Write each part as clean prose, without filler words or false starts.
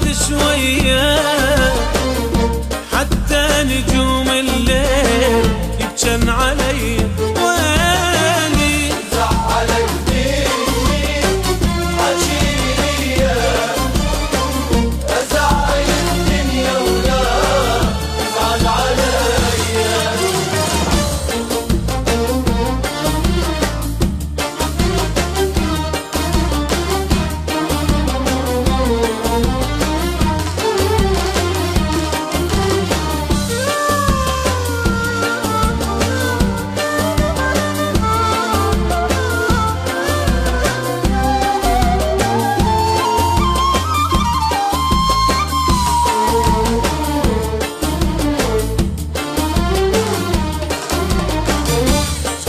تبعد شوية، حتى نجوم الليل يبجن علي. ويلي زعلتني حكيلي، أزعل الدنيا ولا تزعل علي.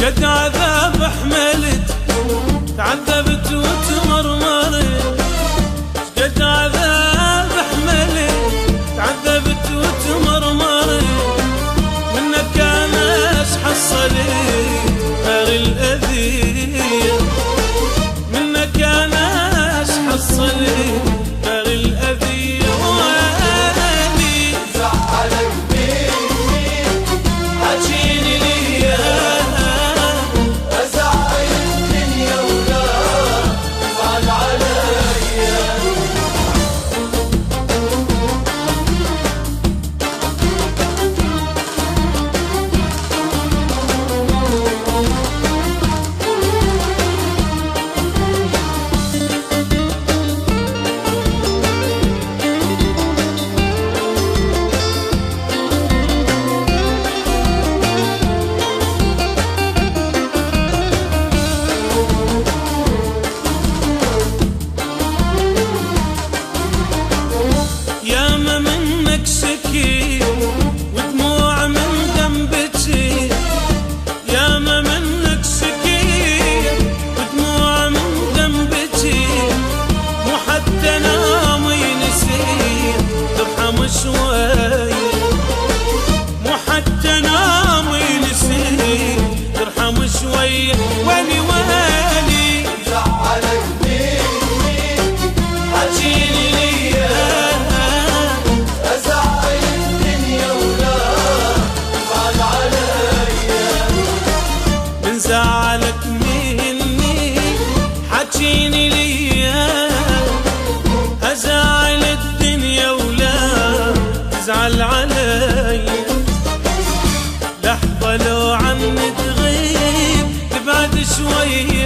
قد عذاب حملت، تعذبت وتمرمرت. قد عذاب حملت، تعذبت وتمرمرت. منك انا اش حصلت غير الاذية، منك انا اش حصلت غير الاذية. ويلي زعلتني حكيلي ليا، أزعل الدنيا ولا تزعل علي. ياما منك شكي ودموع من ذنبتي، ياما منك شكي ودموع من ذنبتي. مو حتى نامي نسيت ترحم شوي، مو حتى نامي نسيت ترحم شوي. ويلي ويلي زعلتني حكيلي ليا، أزعل الدنيا ولا تزعل علي. من زعلك مني حكيني ليا، أزعل الدنيا ولا تزعل علي. لحظة لو عني تغيب تبعد شوية،